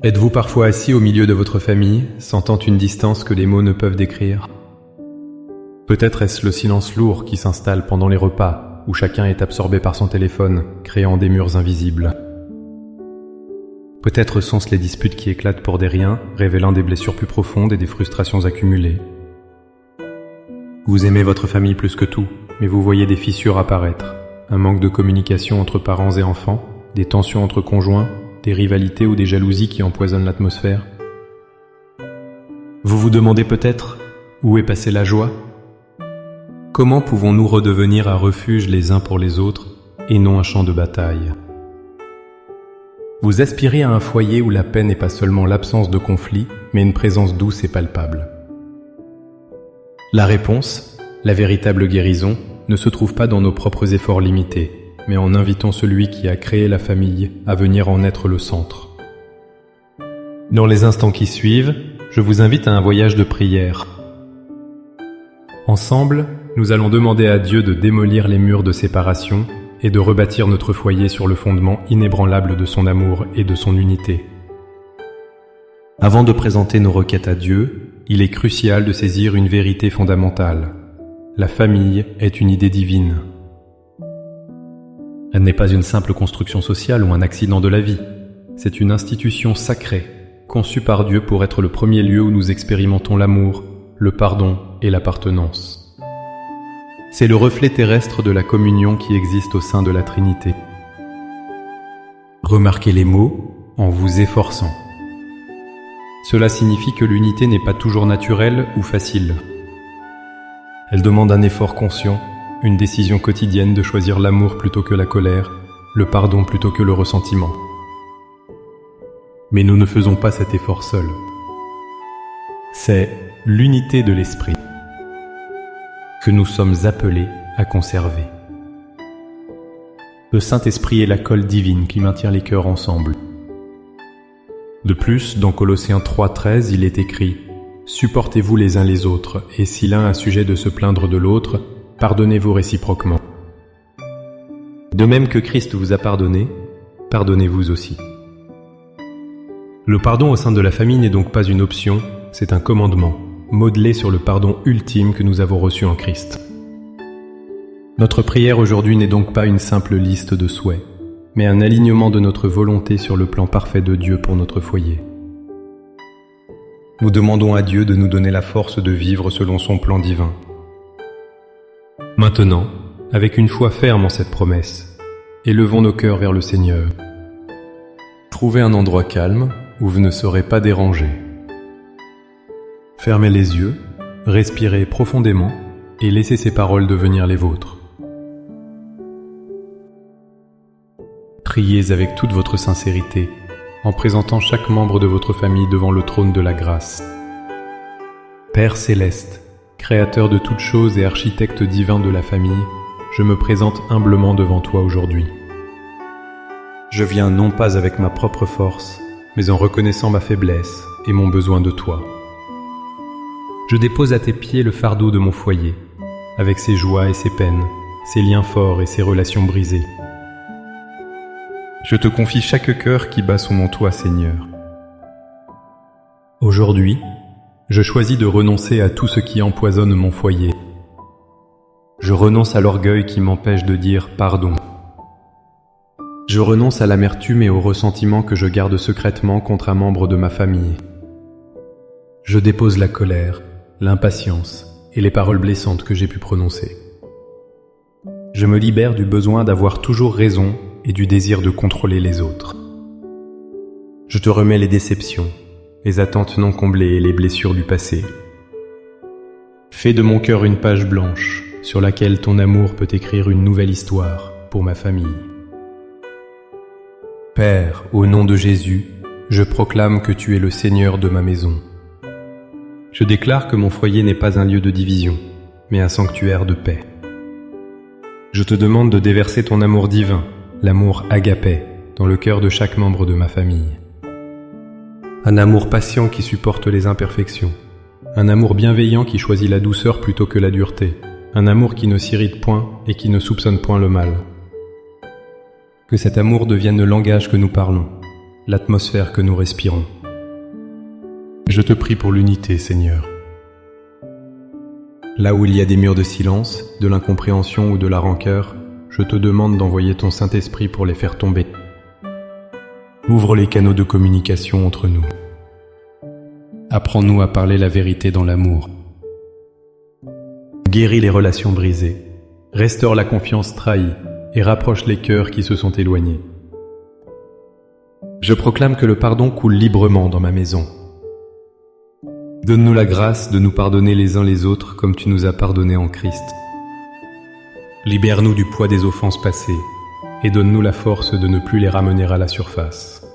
Êtes-vous parfois assis au milieu de votre famille, sentant une distance que les mots ne peuvent décrire? Peut-être est-ce le silence lourd qui s'installe pendant les repas, où chacun est absorbé par son téléphone, créant des murs invisibles. Peut-être sont-ce les disputes qui éclatent pour des riens, révélant des blessures plus profondes et des frustrations accumulées. Vous aimez votre famille plus que tout, mais vous voyez des fissures apparaître, un manque de communication entre parents et enfants, des tensions entre conjoints, des rivalités ou des jalousies qui empoisonnent l'atmosphère. Vous vous demandez peut-être où est passée la joie? Comment pouvons-nous redevenir un refuge les uns pour les autres et non un champ de bataille? Vous aspirez à un foyer où la paix n'est pas seulement l'absence de conflit, mais une présence douce et palpable. La réponse, la véritable guérison, ne se trouve pas dans nos propres efforts limités, mais en invitant celui qui a créé la famille à venir en être le centre. Dans les instants qui suivent, je vous invite à un voyage de prière. Ensemble, nous allons demander à Dieu de démolir les murs de séparation et de rebâtir notre foyer sur le fondement inébranlable de son amour et de son unité. Avant de présenter nos requêtes à Dieu, il est crucial de saisir une vérité fondamentale. La famille est une idée divine. Elle n'est pas une simple construction sociale ou un accident de la vie. C'est une institution sacrée, conçue par Dieu pour être le premier lieu où nous expérimentons l'amour, le pardon et l'appartenance. C'est le reflet terrestre de la communion qui existe au sein de la Trinité. Remarquez les mots en vous efforçant. Cela signifie que l'unité n'est pas toujours naturelle ou facile. Elle demande un effort conscient, une décision quotidienne de choisir l'amour plutôt que la colère, le pardon plutôt que le ressentiment. Mais nous ne faisons pas cet effort seuls. C'est l'unité de l'esprit que nous sommes appelés à conserver. Le Saint-Esprit est la colle divine qui maintient les cœurs ensemble. De plus, dans Colossiens 3,13, il est écrit « Supportez-vous les uns les autres, et si l'un a sujet de se plaindre de l'autre, pardonnez-vous réciproquement. De même que Christ vous a pardonné, pardonnez-vous aussi. » Le pardon au sein de la famille n'est donc pas une option, c'est un commandement, modelé sur le pardon ultime que nous avons reçu en Christ. Notre prière aujourd'hui n'est donc pas une simple liste de souhaits, mais un alignement de notre volonté sur le plan parfait de Dieu pour notre foyer. Nous demandons à Dieu de nous donner la force de vivre selon son plan divin. Maintenant, avec une foi ferme en cette promesse, élevons nos cœurs vers le Seigneur. Trouvez un endroit calme où vous ne serez pas dérangés. Fermez les yeux, respirez profondément et laissez ces paroles devenir les vôtres. Priez avec toute votre sincérité, en présentant chaque membre de votre famille devant le trône de la grâce. Père céleste, Créateur de toutes choses et architecte divin de la famille, je me présente humblement devant toi aujourd'hui. Je viens non pas avec ma propre force, mais en reconnaissant ma faiblesse et mon besoin de toi. Je dépose à tes pieds le fardeau de mon foyer, avec ses joies et ses peines, ses liens forts et ses relations brisées. Je te confie chaque cœur qui bat sous mon toit, Seigneur. Aujourd'hui, je choisis de renoncer à tout ce qui empoisonne mon foyer. Je renonce à l'orgueil qui m'empêche de dire pardon. Je renonce à l'amertume et au ressentiment que je garde secrètement contre un membre de ma famille. Je dépose la colère, l'impatience et les paroles blessantes que j'ai pu prononcer. Je me libère du besoin d'avoir toujours raison et du désir de contrôler les autres. Je te remets les déceptions, les attentes non comblées et les blessures du passé. Fais de mon cœur une page blanche sur laquelle ton amour peut écrire une nouvelle histoire pour ma famille. Père, au nom de Jésus, je proclame que tu es le Seigneur de ma maison. Je déclare que mon foyer n'est pas un lieu de division, mais un sanctuaire de paix. Je te demande de déverser ton amour divin, l'amour agapé, dans le cœur de chaque membre de ma famille. Un amour patient qui supporte les imperfections. Un amour bienveillant qui choisit la douceur plutôt que la dureté. Un amour qui ne s'irrite point et qui ne soupçonne point le mal. Que cet amour devienne le langage que nous parlons. l'atmosphère que nous respirons. Je te prie pour l'unité, Seigneur. Là où il y a des murs de silence, de l'incompréhension ou de la rancœur, je te demande d'envoyer ton Saint-Esprit pour les faire tomber. Ouvre les canaux de communication entre nous. Apprends-nous à parler la vérité dans l'amour. Guéris les relations brisées, restaure la confiance trahie et rapproche les cœurs qui se sont éloignés. Je proclame que le pardon coule librement dans ma maison. Donne-nous la grâce de nous pardonner les uns les autres comme tu nous as pardonnés en Christ. Libère-nous du poids des offenses passées et donne-nous la force de ne plus les ramener à la surface.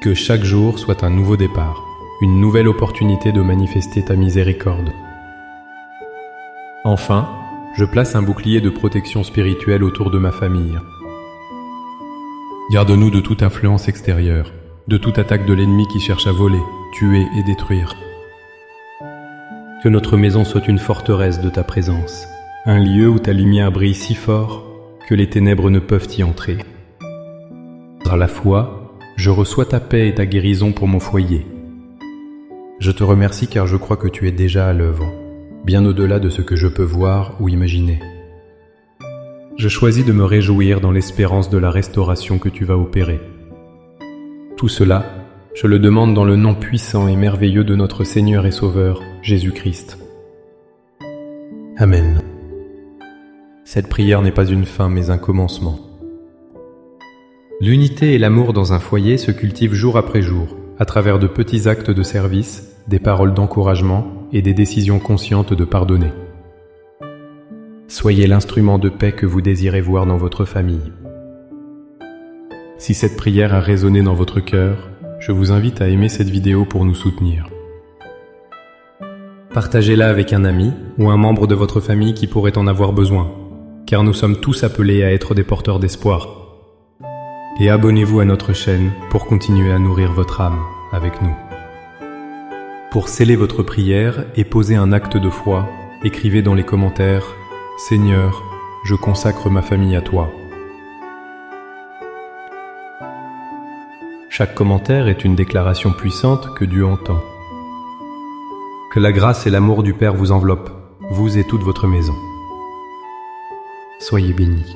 Que chaque jour soit un nouveau départ, une nouvelle opportunité de manifester ta miséricorde. Enfin, je place un bouclier de protection spirituelle autour de ma famille. Garde-nous de toute influence extérieure, de toute attaque de l'ennemi qui cherche à voler, tuer et détruire. Que notre maison soit une forteresse de ta présence, un lieu où ta lumière brille si fort que les ténèbres ne peuvent y entrer. Par la foi, je reçois ta paix et ta guérison pour mon foyer. Je te remercie car je crois que tu es déjà à l'œuvre, bien au-delà de ce que je peux voir ou imaginer. Je choisis de me réjouir dans l'espérance de la restauration que tu vas opérer. Tout cela, je le demande dans le nom puissant et merveilleux de notre Seigneur et Sauveur, Jésus-Christ. Amen. Cette prière n'est pas une fin mais un commencement. L'unité et l'amour dans un foyer se cultivent jour après jour, à travers de petits actes de service, des paroles d'encouragement et des décisions conscientes de pardonner. Soyez l'instrument de paix que vous désirez voir dans votre famille. Si cette prière a résonné dans votre cœur, je vous invite à aimer cette vidéo pour nous soutenir. Partagez-la avec un ami ou un membre de votre famille qui pourrait en avoir besoin, car nous sommes tous appelés à être des porteurs d'espoir. Et abonnez-vous à notre chaîne pour continuer à nourrir votre âme avec nous. Pour sceller votre prière et poser un acte de foi, écrivez dans les commentaires « Seigneur, je consacre ma famille à toi ». Chaque commentaire est une déclaration puissante que Dieu entend. Que la grâce et l'amour du Père vous enveloppent, vous et toute votre maison. Soyez bénis.